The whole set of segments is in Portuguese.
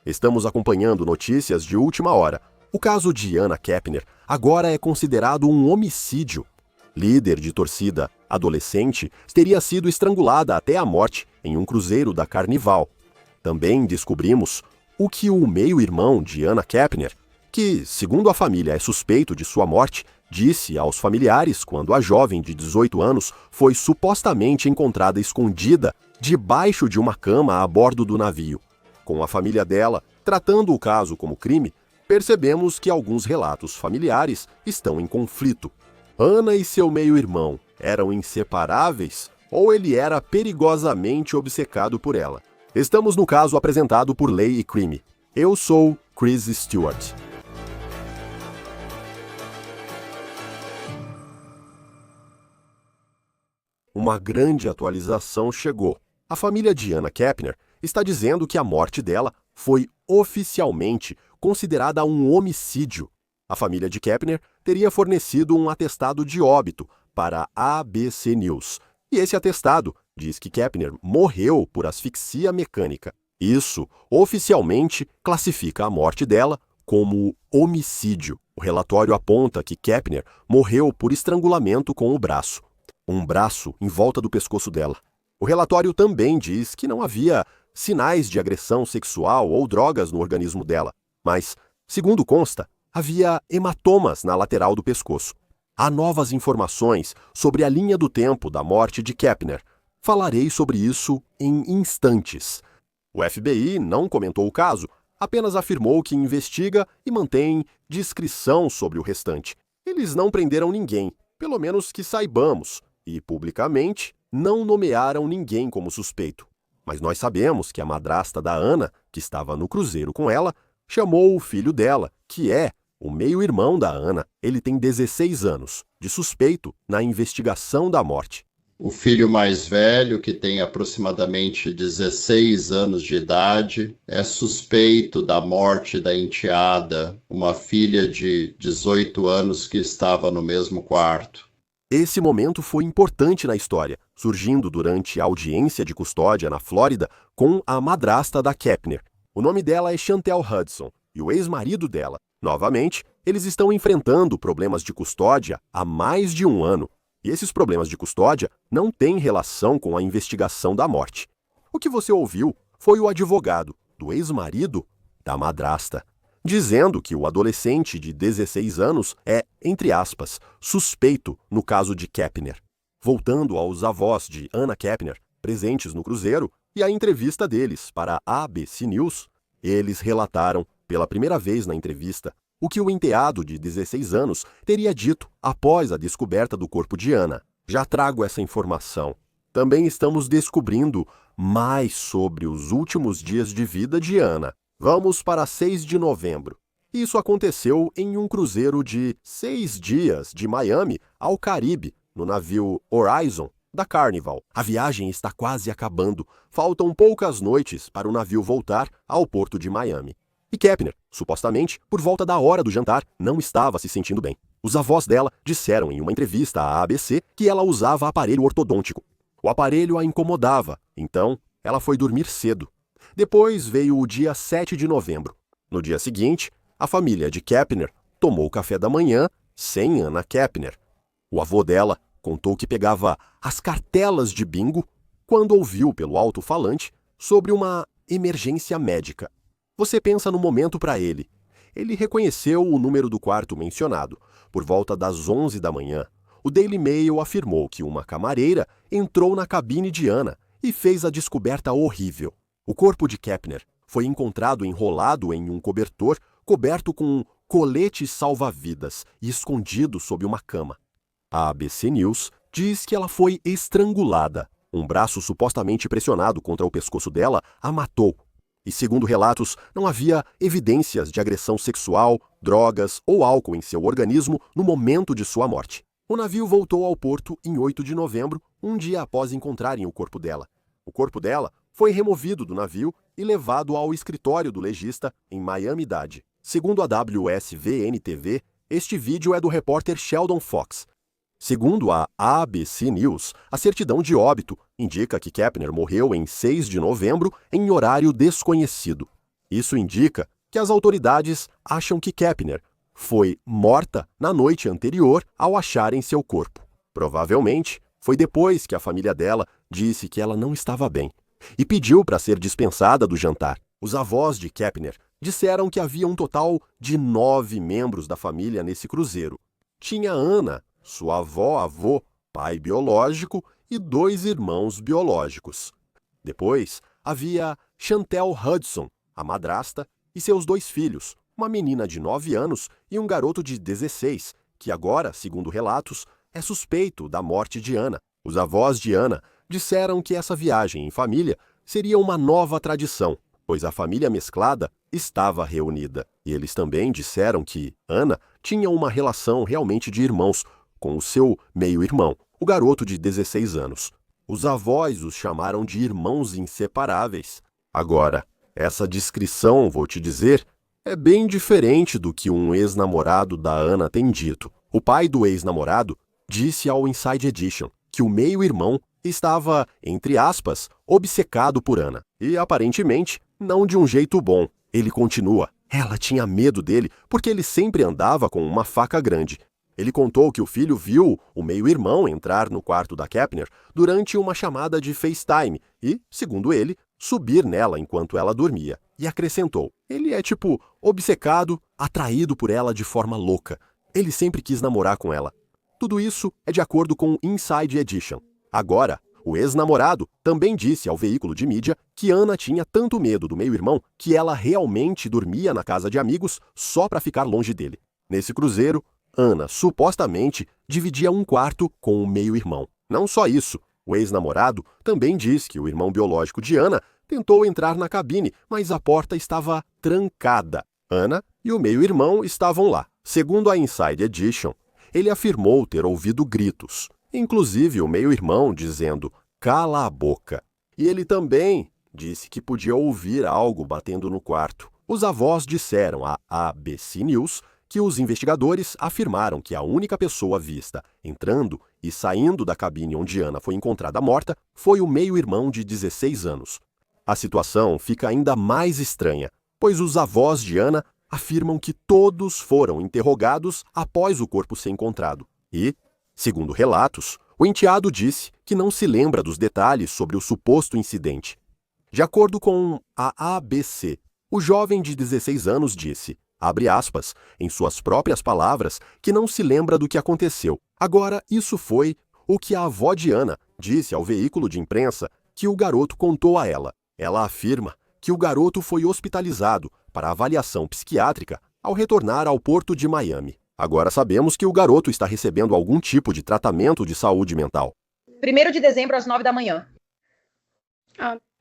Estamos acompanhando notícias de última hora. O caso de Anna Kepner agora é considerado um homicídio. Líder de torcida adolescente teria sido estrangulada até a morte em um cruzeiro da Carnival. Também descobrimos o que o meio-irmão de Anna Kepner, que, segundo a família, é suspeito de sua morte, disse aos familiares quando a jovem de 18 anos foi supostamente encontrada escondida debaixo de uma cama a bordo do navio. Com a família dela tratando o caso como crime, percebemos que alguns relatos familiares estão em conflito. Anna e seu meio-irmão eram inseparáveis ou ele era perigosamente obcecado por ela? Estamos no caso apresentado por Lei e Crime. Eu sou Chris Stewart. Uma grande atualização chegou. A família de Anna Kepner está dizendo que a morte dela foi oficialmente considerada um homicídio. A família de Kepner teria fornecido um atestado de óbito para a ABC News. E esse atestado diz que Kepner morreu por asfixia mecânica. Isso, oficialmente, classifica a morte dela como homicídio. O relatório aponta que Kepner morreu por estrangulamento com o braço. Um braço em volta do pescoço dela. O relatório também diz que não havia sinais de agressão sexual ou drogas no organismo dela, mas, segundo consta, havia hematomas na lateral do pescoço. Há novas informações sobre a linha do tempo da morte de Kepner. Falarei sobre isso em instantes. O FBI não comentou o caso, apenas afirmou que investiga e mantém discrição sobre o restante. Eles não prenderam ninguém, pelo menos que saibamos, e publicamente não nomearam ninguém como suspeito. Mas nós sabemos que a madrasta da Anna, que estava no cruzeiro com ela, chamou o filho dela, que é o meio-irmão da Anna. Ele tem 16 anos, de suspeito na investigação da morte. O filho mais velho, que tem aproximadamente 16 anos de idade, é suspeito da morte da enteada, uma filha de 18 anos que estava no mesmo quarto. Esse momento foi importante na história, surgindo durante a audiência de custódia na Flórida com a madrasta da Kepner. O nome dela é Chantel Hudson e o ex-marido dela. Novamente, eles estão enfrentando problemas de custódia há mais de um ano. E esses problemas de custódia não têm relação com a investigação da morte. O que você ouviu foi o advogado do ex-marido da madrasta, dizendo que o adolescente de 16 anos é, entre aspas, suspeito no caso de Kepner. Voltando aos avós de Anna Kepner, presentes no cruzeiro, e a entrevista deles para a ABC News, eles relataram, pela primeira vez na entrevista, o que o enteado de 16 anos teria dito após a descoberta do corpo de Anna. Já trago essa informação. Também estamos descobrindo mais sobre os últimos dias de vida de Anna. Vamos para 6 de novembro. Isso aconteceu em um cruzeiro de 6 dias de Miami ao Caribe, no navio Horizon da Carnival. A viagem está quase acabando. Faltam poucas noites para o navio voltar ao porto de Miami. E Kepner, supostamente, por volta da hora do jantar, não estava se sentindo bem. Os avós dela disseram em uma entrevista à ABC que ela usava aparelho ortodôntico. O aparelho a incomodava, então ela foi dormir cedo. Depois veio o dia 7 de novembro. No dia seguinte, a família de Kepner tomou café da manhã sem Anna Kepner. O avô dela contou que pegava as cartelas de bingo quando ouviu pelo alto-falante sobre uma emergência médica. Você pensa no momento para ele. Ele reconheceu o número do quarto mencionado. Por volta das 11 da manhã, o Daily Mail afirmou que uma camareira entrou na cabine de Anna e fez a descoberta horrível. O corpo de Kepner foi encontrado enrolado em um cobertor coberto com coletes salva-vidas e escondido sob uma cama. A ABC News diz que ela foi estrangulada. Um braço supostamente pressionado contra o pescoço dela a matou. E, segundo relatos, não havia evidências de agressão sexual, drogas ou álcool em seu organismo no momento de sua morte. O navio voltou ao porto em 8 de novembro, um dia após encontrarem o corpo dela. O corpo dela foi removido do navio e levado ao escritório do legista em Miami-Dade. Segundo a WSVN-TV, este vídeo é do repórter Sheldon Fox. Segundo a ABC News, a certidão de óbito indica que Kepner morreu em 6 de novembro em horário desconhecido. Isso indica que as autoridades acham que Kepner foi morta na noite anterior ao acharem seu corpo. Provavelmente, foi depois que a família dela disse que ela não estava bem e pediu para ser dispensada do jantar. Os avós de Kepner disseram que havia um total de 9 membros da família nesse cruzeiro. Tinha Anna, sua avó, pai biológico e 2 irmãos biológicos. Depois, havia Chantel Hudson, a madrasta, e seus 2 filhos, uma menina de 9 anos e um garoto de 16, que agora, segundo relatos, é suspeito da morte de Anna. Os avós de Anna disseram que essa viagem em família seria uma nova tradição, pois a família mesclada estava reunida. E eles também disseram que Anna tinha uma relação realmente de irmãos com o seu meio-irmão, o garoto de 16 anos. Os avós os chamaram de irmãos inseparáveis. Agora, essa descrição, vou te dizer, é bem diferente do que um ex-namorado da Anna tem dito. O pai do ex-namorado disse ao Inside Edition que o meio-irmão estava, entre aspas, obcecado por Anna. E, aparentemente, não de um jeito bom. Ele continua. Ela tinha medo dele porque ele sempre andava com uma faca grande. Ele contou que o filho viu o meio-irmão entrar no quarto da Kepner durante uma chamada de FaceTime e, segundo ele, subir nela enquanto ela dormia. E acrescentou, ele é tipo obcecado, atraído por ela de forma louca. Ele sempre quis namorar com ela. Tudo isso é de acordo com Inside Edition. Agora, o ex-namorado também disse ao veículo de mídia que Anna tinha tanto medo do meio-irmão que ela realmente dormia na casa de amigos só para ficar longe dele. Nesse cruzeiro, Anna supostamente dividia um quarto com o meio-irmão. Não só isso, o ex-namorado também diz que o irmão biológico de Anna tentou entrar na cabine, mas a porta estava trancada. Anna e o meio-irmão estavam lá. Segundo a Inside Edition, ele afirmou ter ouvido gritos, inclusive o meio-irmão dizendo "cala a boca". E ele também disse que podia ouvir algo batendo no quarto. Os avós disseram à ABC News que os investigadores afirmaram que a única pessoa vista entrando e saindo da cabine onde Anna foi encontrada morta foi o meio-irmão de 16 anos. A situação fica ainda mais estranha, pois os avós de Anna afirmam que todos foram interrogados após o corpo ser encontrado. E, segundo relatos, o enteado disse que não se lembra dos detalhes sobre o suposto incidente. De acordo com a ABC, o jovem de 16 anos disse, abre aspas, em suas próprias palavras, que não se lembra do que aconteceu. Agora, isso foi o que a avó de Anna disse ao veículo de imprensa que o garoto contou a ela. Ela afirma que o garoto foi hospitalizado para avaliação psiquiátrica ao retornar ao porto de Miami. Agora sabemos que o garoto está recebendo algum tipo de tratamento de saúde mental. 1º de dezembro, às 9 da manhã.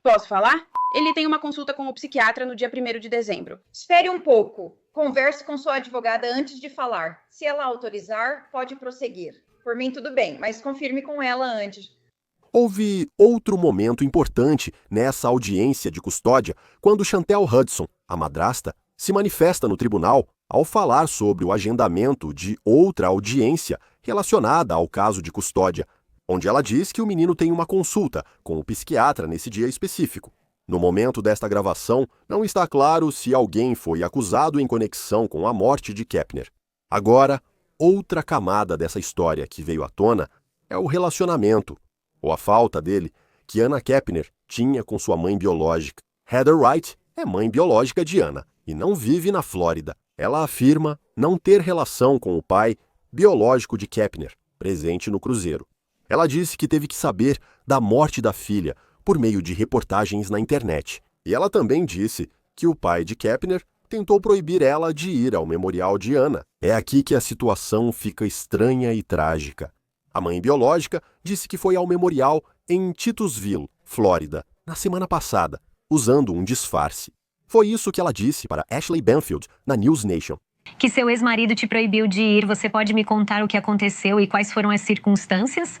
Posso falar? Ele tem uma consulta com o psiquiatra no dia 1º de dezembro. Espere um pouco. Converse com sua advogada antes de falar. Se ela autorizar, pode prosseguir. Por mim, tudo bem, mas confirme com ela antes. Houve outro momento importante nessa audiência de custódia quando Chantel Hudson, a madrasta, se manifesta no tribunal ao falar sobre o agendamento de outra audiência relacionada ao caso de custódia, onde ela diz que o menino tem uma consulta com o psiquiatra nesse dia específico. No momento desta gravação, não está claro se alguém foi acusado em conexão com a morte de Kepner. Agora, outra camada dessa história que veio à tona é o relacionamento, ou a falta dele, que Anna Kepner tinha com sua mãe biológica. Heather Wright é mãe biológica de Anna e não vive na Flórida. Ela afirma não ter relação com o pai biológico de Kepner, presente no cruzeiro. Ela disse que teve que saber da morte da filha por meio de reportagens na internet. E ela também disse que o pai de Kepner tentou proibir ela de ir ao memorial de Anna. É aqui que a situação fica estranha e trágica. A mãe biológica disse que foi ao memorial em Titusville, Flórida, na semana passada, usando um disfarce. Foi isso que ela disse para Ashley Banfield, na News Nation. Que seu ex-marido te proibiu de ir, você pode me contar o que aconteceu e quais foram as circunstâncias?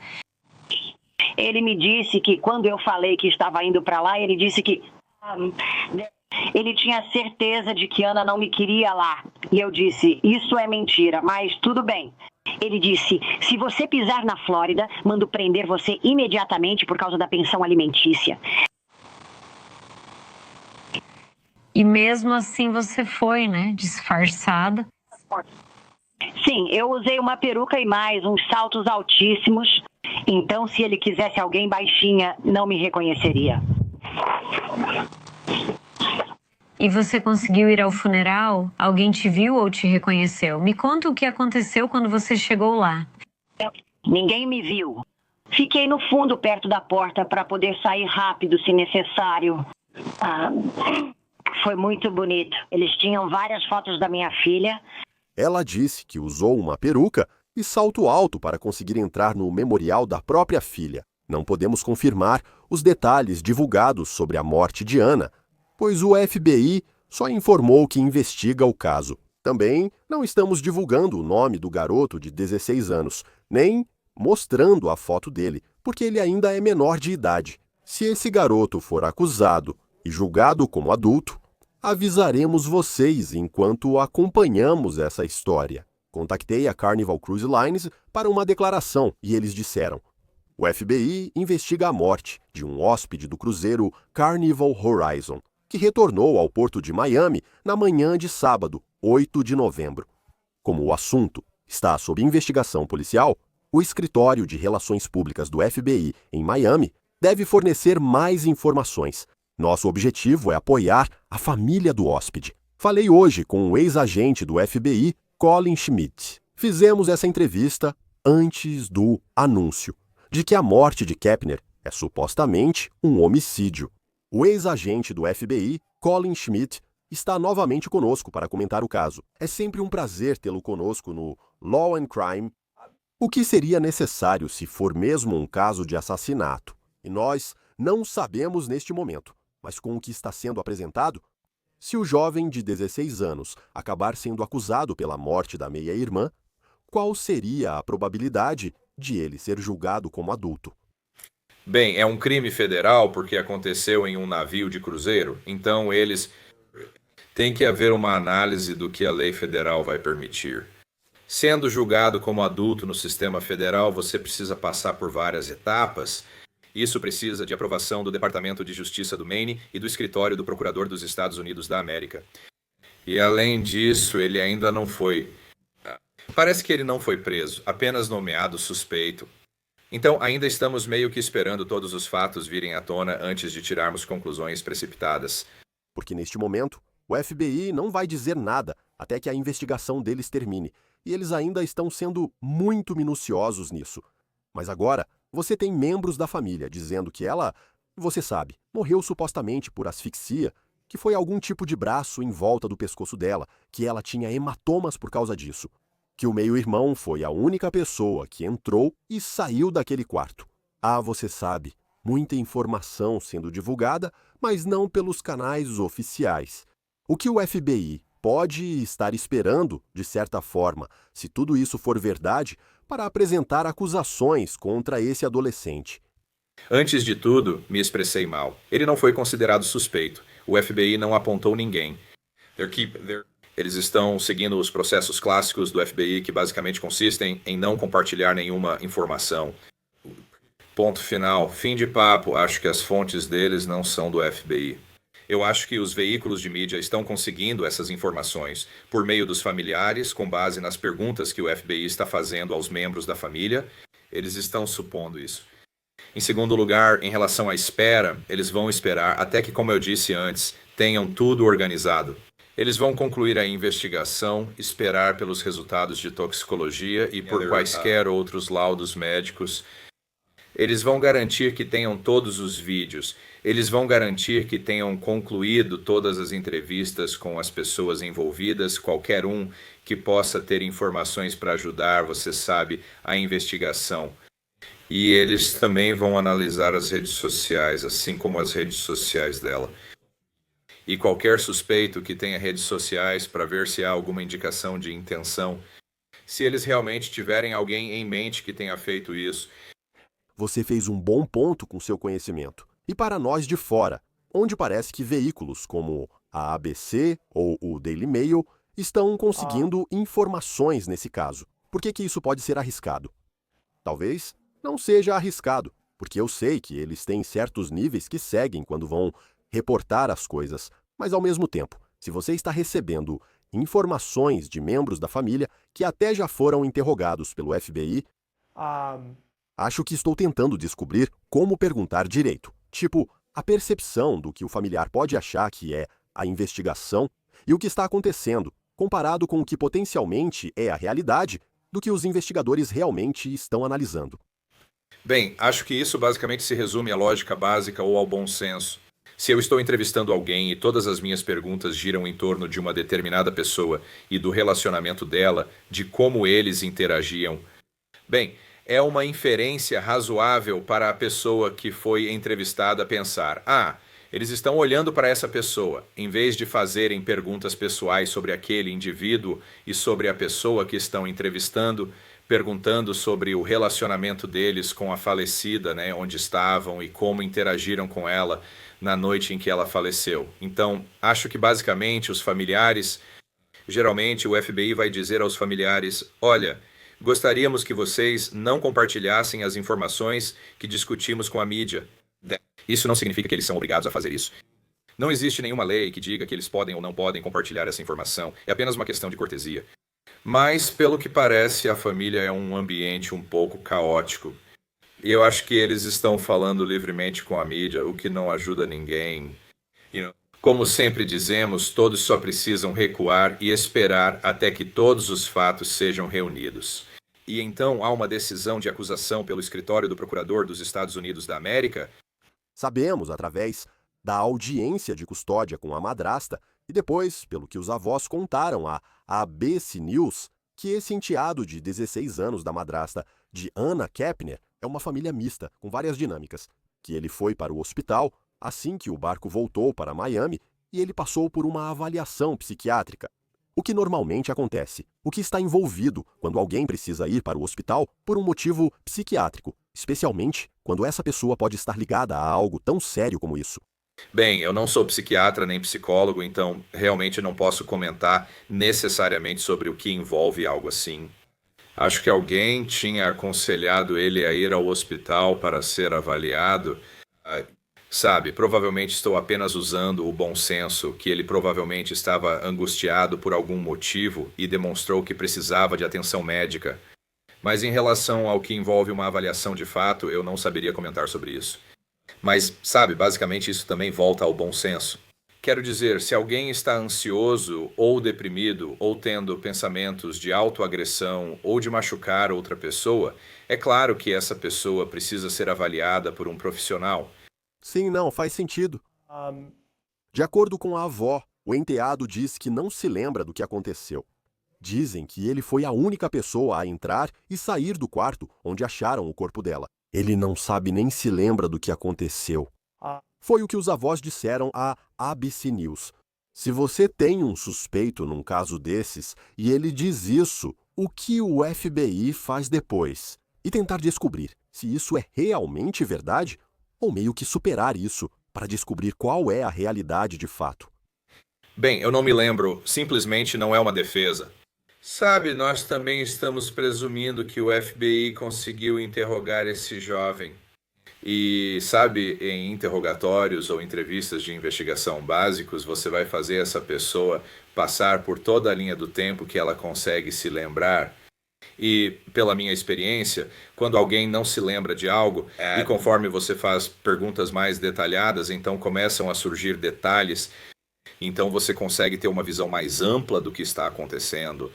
Ele me disse que quando eu falei que estava indo para lá, ele disse que ele tinha certeza de que Ana não me queria lá. E eu disse, isso é mentira, mas tudo bem. Ele disse, se você pisar na Flórida, mando prender você imediatamente por causa da pensão alimentícia. E mesmo assim você foi, né? Disfarçada. Sim, eu usei uma peruca e mais, uns saltos altíssimos. Então, se ele quisesse alguém baixinha, não me reconheceria. E você conseguiu ir ao funeral? Alguém te viu ou te reconheceu? Me conta o que aconteceu quando você chegou lá. Ninguém me viu. Fiquei no fundo, perto da porta, para poder sair rápido, se necessário. Foi muito bonito. Eles tinham várias fotos da minha filha. Ela disse que usou uma peruca e salto alto para conseguir entrar no memorial da própria filha. Não podemos confirmar os detalhes divulgados sobre a morte de Ana, pois o FBI só informou que investiga o caso. Também não estamos divulgando o nome do garoto de 16 anos, nem mostrando a foto dele, porque ele ainda é menor de idade. Se esse garoto for acusado e julgado como adulto, avisaremos vocês enquanto acompanhamos essa história. Contactei a Carnival Cruise Lines para uma declaração e eles disseram: o FBI investiga a morte de um hóspede do cruzeiro Carnival Horizon, que retornou ao porto de Miami na manhã de sábado, 8 de novembro. Como o assunto está sob investigação policial, o Escritório de Relações Públicas do FBI em Miami deve fornecer mais informações. Nosso objetivo é apoiar a família do hóspede. Falei hoje com o ex-agente do FBI, Colin Schmidt. Fizemos essa entrevista antes do anúncio de que a morte de Kepner é supostamente um homicídio. O ex-agente do FBI, Colin Schmidt, está novamente conosco para comentar o caso. É sempre um prazer tê-lo conosco no Law and Crime. O que seria necessário se for mesmo um caso de assassinato? E nós não sabemos neste momento, mas com o que está sendo apresentado, se o jovem de 16 anos acabar sendo acusado pela morte da meia-irmã, qual seria a probabilidade de ele ser julgado como adulto? Bem, é um crime federal porque aconteceu em um navio de cruzeiro, então tem que haver uma análise do que a lei federal vai permitir. Sendo julgado como adulto no sistema federal, você precisa passar por várias etapas. Isso precisa de aprovação do Departamento de Justiça do Maine e do Escritório do Procurador dos Estados Unidos da América. E além disso, ele ainda não foi... Parece que ele não foi preso, apenas nomeado suspeito. Então, ainda estamos meio que esperando todos os fatos virem à tona antes de tirarmos conclusões precipitadas. Porque neste momento, o FBI não vai dizer nada até que a investigação deles termine, e eles ainda estão sendo muito minuciosos nisso. Mas agora, você tem membros da família dizendo que ela, você sabe, morreu supostamente por asfixia, que foi algum tipo de braço em volta do pescoço dela, que ela tinha hematomas por causa disso, que o meio-irmão foi a única pessoa que entrou e saiu daquele quarto. Você sabe, muita informação sendo divulgada, mas não pelos canais oficiais. O que o FBI pode estar esperando, de certa forma, se tudo isso for verdade, para apresentar acusações contra esse adolescente? Antes de tudo, me expressei mal. Ele não foi considerado suspeito. O FBI não apontou ninguém. Eles estão seguindo os processos clássicos do FBI, que basicamente consistem em não compartilhar nenhuma informação. Ponto final. Fim de papo. Acho que as fontes deles não são do FBI. Eu acho que os veículos de mídia estão conseguindo essas informações por meio dos familiares, com base nas perguntas que o FBI está fazendo aos membros da família. Eles estão supondo isso. Em segundo lugar, em relação à espera, eles vão esperar até que, como eu disse antes, tenham tudo organizado. Eles vão concluir a investigação, esperar pelos resultados de toxicologia e por quaisquer outros laudos médicos. Eles vão garantir que tenham todos os vídeos. Eles vão garantir que tenham concluído todas as entrevistas com as pessoas envolvidas, qualquer um que possa ter informações para ajudar, você sabe, a investigação. E eles também vão analisar as redes sociais, assim como as redes sociais dela. E qualquer suspeito que tenha redes sociais para ver se há alguma indicação de intenção, se eles realmente tiverem alguém em mente que tenha feito isso. Você fez um bom ponto com seu conhecimento. E para nós de fora, onde parece que veículos como a ABC ou o Daily Mail estão conseguindo informações nesse caso. Por que isso pode ser arriscado? Talvez não seja arriscado, porque eu sei que eles têm certos níveis que seguem quando vão reportar as coisas, Mas, ao mesmo tempo, se você está recebendo informações de membros da família que até já foram interrogados pelo FBI, acho que estou tentando descobrir como perguntar direito. Tipo, a percepção do que o familiar pode achar que é a investigação e o que está acontecendo, comparado com o que potencialmente é a realidade do que os investigadores realmente estão analisando. Bem, acho que isso basicamente se resume à lógica básica ou ao bom senso. Se eu estou entrevistando alguém e todas as minhas perguntas giram em torno de uma determinada pessoa e do relacionamento dela, de como eles interagiam, bem, é uma inferência razoável para a pessoa que foi entrevistada pensar: eles estão olhando para essa pessoa, em vez de fazerem perguntas pessoais sobre aquele indivíduo e sobre a pessoa que estão entrevistando, perguntando sobre o relacionamento deles com a falecida, né, onde estavam e como interagiram com ela na noite em que ela faleceu. Então, acho que basicamente os familiares, geralmente o FBI vai dizer aos familiares: olha, gostaríamos que vocês não compartilhassem as informações que discutimos com a mídia. Isso não significa que eles são obrigados a fazer isso. Não existe nenhuma lei que diga que eles podem ou não podem compartilhar essa informação. É apenas uma questão de cortesia. Mas, pelo que parece, a família é um ambiente um pouco caótico. E eu acho que eles estão falando livremente com a mídia, o que não ajuda ninguém. Como sempre dizemos, todos só precisam recuar e esperar até que todos os fatos sejam reunidos. E então há uma decisão de acusação pelo escritório do Procurador dos Estados Unidos da América? Sabemos, através da audiência de custódia com a madrasta, e depois, pelo que os avós contaram à ABC News, que esse enteado de 16 anos da madrasta de Anna Kepner é uma família mista, com várias dinâmicas, que ele foi para o hospital assim que o barco voltou para Miami e ele passou por uma avaliação psiquiátrica. O que normalmente acontece, o que está envolvido quando alguém precisa ir para o hospital por um motivo psiquiátrico, especialmente quando essa pessoa pode estar ligada a algo tão sério como isso. Bem, eu não sou psiquiatra nem psicólogo, então realmente não posso comentar necessariamente sobre o que envolve algo assim. Acho que alguém tinha aconselhado ele a ir ao hospital para ser avaliado. Sabe, provavelmente estou apenas usando o bom senso, que ele provavelmente estava angustiado por algum motivo e demonstrou que precisava de atenção médica. Mas em relação ao que envolve uma avaliação de fato, eu não saberia comentar sobre isso. Mas, sabe, basicamente isso também volta ao bom senso. Quero dizer, se alguém está ansioso ou deprimido ou tendo pensamentos de autoagressão ou de machucar outra pessoa, é claro que essa pessoa precisa ser avaliada por um profissional. Sim, não, faz sentido. De acordo com a avó, o enteado diz que não se lembra do que aconteceu. Dizem que ele foi a única pessoa a entrar e sair do quarto onde acharam o corpo dela. Ele não sabe nem se lembra do que aconteceu. Foi o que os avós disseram à ABC News. Se você tem um suspeito num caso desses e ele diz isso, o que o FBI faz depois? E tentar descobrir se isso é realmente verdade ou meio que superar isso para descobrir qual é a realidade de fato. Bem, eu não me lembro, simplesmente não é uma defesa. Sabe, nós também estamos presumindo que o FBI conseguiu interrogar esse jovem. E, sabe, em interrogatórios ou entrevistas de investigação básicos, você vai fazer essa pessoa passar por toda a linha do tempo que ela consegue se lembrar. E, pela minha experiência, quando alguém não se lembra de algo, e conforme você faz perguntas mais detalhadas, então começam a surgir detalhes, então você consegue ter uma visão mais ampla do que está acontecendo.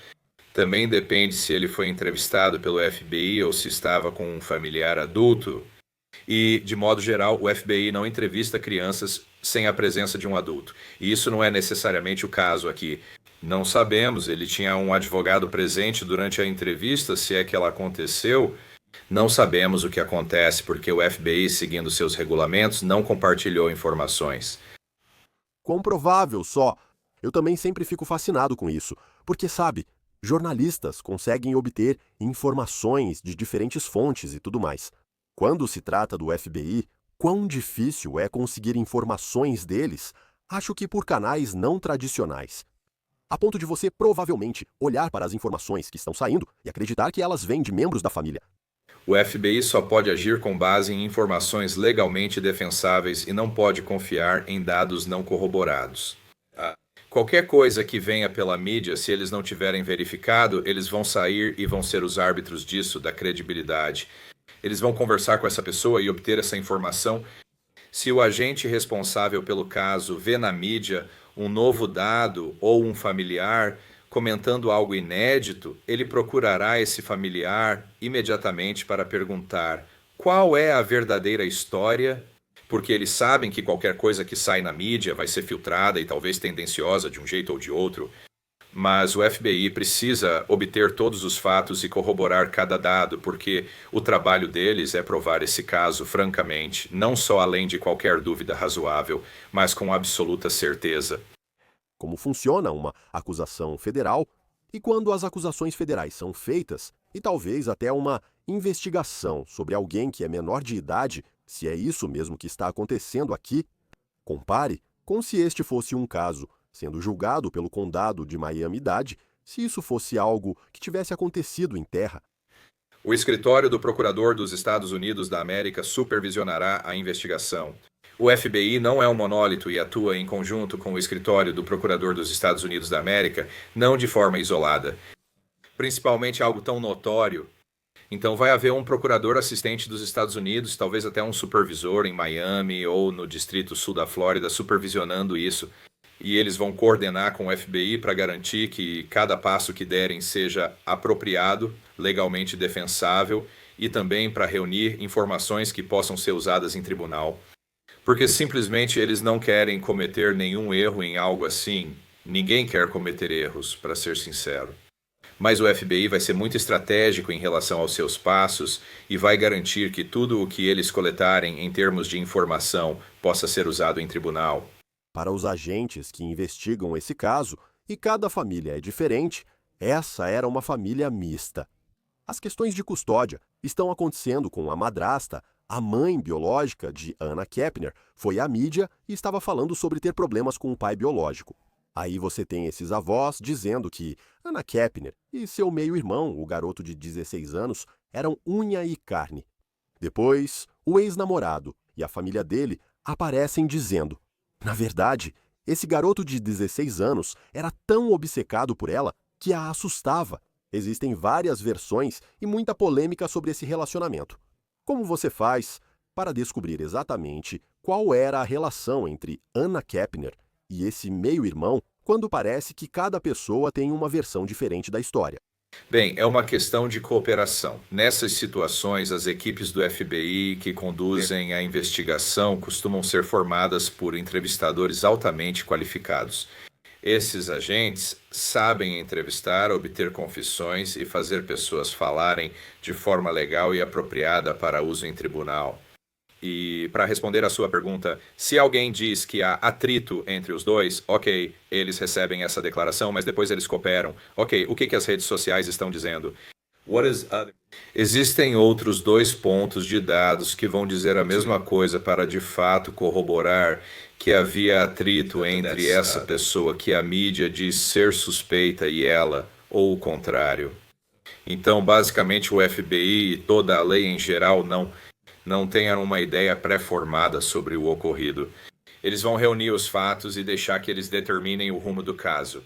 Também depende se ele foi entrevistado pelo FBI ou se estava com um familiar adulto. E, de modo geral, o FBI não entrevista crianças sem a presença de um adulto. E isso não é necessariamente o caso aqui. Não sabemos, ele tinha um advogado presente durante a entrevista, se é que ela aconteceu. Não sabemos o que acontece, porque o FBI, seguindo seus regulamentos, não compartilhou informações. Comprovável só. Eu também sempre fico fascinado com isso, porque, sabe, jornalistas conseguem obter informações de diferentes fontes e tudo mais. Quando se trata do FBI, quão difícil é conseguir informações deles, acho que por canais não tradicionais. A ponto de você provavelmente olhar para as informações que estão saindo e acreditar que elas vêm de membros da família. O FBI só pode agir com base em informações legalmente defensáveis e não pode confiar em dados não corroborados. Qualquer coisa que venha pela mídia, se eles não tiverem verificado, eles vão sair e vão ser os árbitros disso, da credibilidade. Eles vão conversar com essa pessoa e obter essa informação. Se o agente responsável pelo caso vê na mídia um novo dado ou um familiar comentando algo inédito, ele procurará esse familiar imediatamente para perguntar qual é a verdadeira história, porque eles sabem que qualquer coisa que sai na mídia vai ser filtrada e talvez tendenciosa de um jeito ou de outro. Mas o FBI precisa obter todos os fatos e corroborar cada dado, porque o trabalho deles é provar esse caso francamente, não só além de qualquer dúvida razoável, mas com absoluta certeza. Como funciona uma acusação federal e quando as acusações federais são feitas, e talvez até uma investigação sobre alguém que é menor de idade, se é isso mesmo que está acontecendo aqui, compare com se este fosse um caso sendo julgado pelo condado de Miami-Dade, se isso fosse algo que tivesse acontecido em terra. O escritório do Procurador dos Estados Unidos da América supervisionará a investigação. O FBI não é um monólito e atua em conjunto com o escritório do Procurador dos Estados Unidos da América, não de forma isolada. Principalmente algo tão notório. Então vai haver um procurador assistente dos Estados Unidos, talvez até um supervisor em Miami ou no Distrito Sul da Flórida, supervisionando isso. E eles vão coordenar com o FBI para garantir que cada passo que derem seja apropriado, legalmente defensável e também para reunir informações que possam ser usadas em tribunal. Porque simplesmente eles não querem cometer nenhum erro em algo assim. Ninguém quer cometer erros, para ser sincero. Mas o FBI vai ser muito estratégico em relação aos seus passos e vai garantir que tudo o que eles coletarem em termos de informação possa ser usado em tribunal. Para os agentes que investigam esse caso, e cada família é diferente, essa era uma família mista. As questões de custódia estão acontecendo com a madrasta. A mãe biológica de Anna Kepner foi à mídia e estava falando sobre ter problemas com o pai biológico. Aí você tem esses avós dizendo que Anna Kepner e seu meio-irmão, o garoto de 16 anos, eram unha e carne. Depois, o ex-namorado e a família dele aparecem dizendo: na verdade, esse garoto de 16 anos era tão obcecado por ela que a assustava. Existem várias versões e muita polêmica sobre esse relacionamento. Como você faz para descobrir exatamente qual era a relação entre Anna Kepner e esse meio-irmão, quando parece que cada pessoa tem uma versão diferente da história? Bem, é uma questão de cooperação. Nessas situações, as equipes do FBI que conduzem a investigação costumam ser formadas por entrevistadores altamente qualificados. Esses agentes sabem entrevistar, obter confissões e fazer pessoas falarem de forma legal e apropriada para uso em tribunal. E para responder à sua pergunta, se alguém diz que há atrito entre os dois, ok, eles recebem essa declaração, mas depois eles cooperam. Ok, o que as redes sociais estão dizendo? Existem outros 2 pontos de dados que vão dizer a mesma coisa para de fato corroborar que havia atrito entre essa pessoa que a mídia diz ser suspeita e ela, ou o contrário. Então, basicamente, o FBI e toda a lei em geral não tenham uma ideia pré-formada sobre o ocorrido. Eles vão reunir os fatos e deixar que eles determinem o rumo do caso.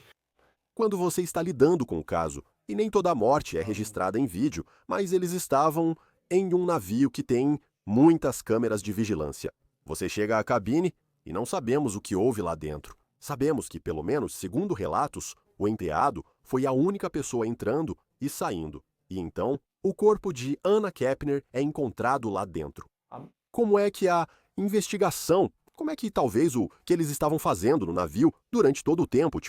Quando você está lidando com o caso, e nem toda morte é registrada em vídeo, mas eles estavam em um navio que tem muitas câmeras de vigilância. Você chega à cabine e não sabemos o que houve lá dentro. Sabemos que, pelo menos, segundo relatos, o enteado foi a única pessoa entrando e saindo. E então, o corpo de Anna Kepner é encontrado lá dentro. Como é que a investigação, como é que talvez o que eles estavam fazendo no navio durante todo o tempo,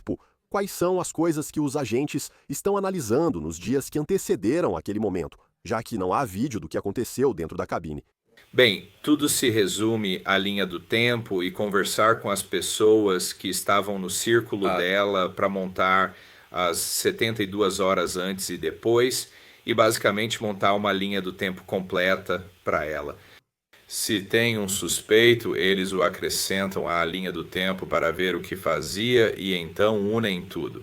quais são as coisas que os agentes estão analisando nos dias que antecederam aquele momento, já que não há vídeo do que aconteceu dentro da cabine? Bem, tudo se resume à linha do tempo e conversar com as pessoas que estavam no círculo dela para montar as 72 horas antes e depois e basicamente montar uma linha do tempo completa para ela. Se tem um suspeito, eles o acrescentam à linha do tempo para ver o que fazia e então unem tudo.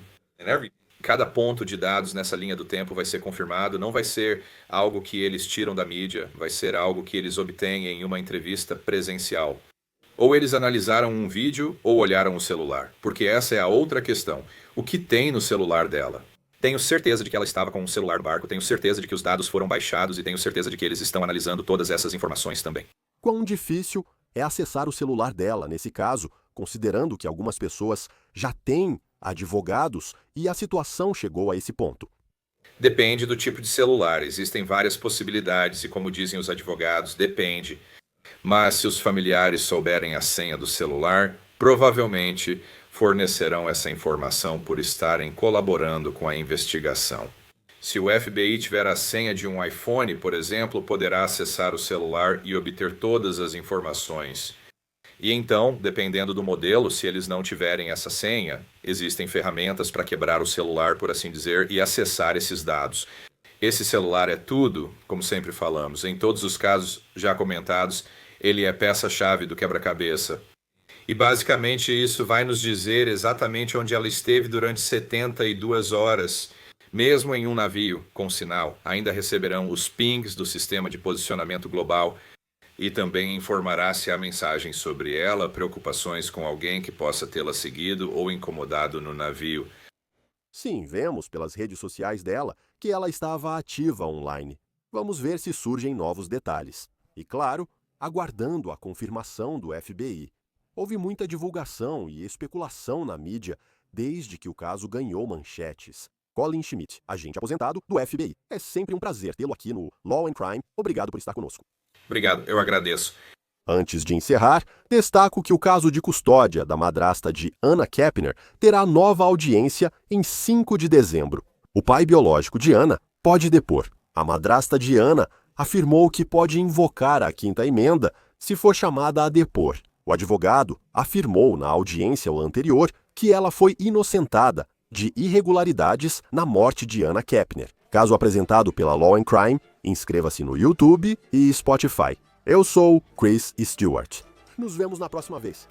Cada ponto de dados nessa linha do tempo vai ser confirmado, não vai ser algo que eles tiram da mídia, vai ser algo que eles obtêm em uma entrevista presencial. Ou eles analisaram um vídeo ou olharam o celular, porque essa é a outra questão. O que tem no celular dela? Tenho certeza de que ela estava com o celular do barco, tenho certeza de que os dados foram baixados e tenho certeza de que eles estão analisando todas essas informações também. Quão difícil é acessar o celular dela, nesse caso, considerando que algumas pessoas já têm advogados e a situação chegou a esse ponto? Depende do tipo de celular, existem várias possibilidades e, como dizem os advogados, depende. Mas se os familiares souberem a senha do celular, provavelmente fornecerão essa informação por estarem colaborando com a investigação. Se o FBI tiver a senha de um iPhone, por exemplo, poderá acessar o celular e obter todas as informações. E então, dependendo do modelo, se eles não tiverem essa senha, existem ferramentas para quebrar o celular, por assim dizer, e acessar esses dados. Esse celular é tudo, como sempre falamos, em todos os casos já comentados, ele é peça-chave do quebra-cabeça. E basicamente isso vai nos dizer exatamente onde ela esteve durante 72 horas. Mesmo em um navio com sinal, ainda receberão os pings do sistema de posicionamento global e também informará se há mensagens sobre ela, preocupações com alguém que possa tê-la seguido ou incomodado no navio. Sim, vemos pelas redes sociais dela que ela estava ativa online. Vamos ver se surgem novos detalhes. E claro, aguardando a confirmação do FBI. Houve muita divulgação e especulação na mídia desde que o caso ganhou manchetes. Colin Schmidt, agente aposentado do FBI. É sempre um prazer tê-lo aqui no Law and Crime. Obrigado por estar conosco. Obrigado, eu agradeço. Antes de encerrar, destaco que o caso de custódia da madrasta de Anna Kepner terá nova audiência em 5 de dezembro. O pai biológico de Anna pode depor. A madrasta de Anna afirmou que pode invocar a 5ª emenda se for chamada a depor. O advogado afirmou na audiência anterior que ela foi inocentada de irregularidades na morte de Anna Kepner. Caso apresentado pela Law and Crime, inscreva-se no YouTube e Spotify. Eu sou Chris Stewart. Nos vemos na próxima vez.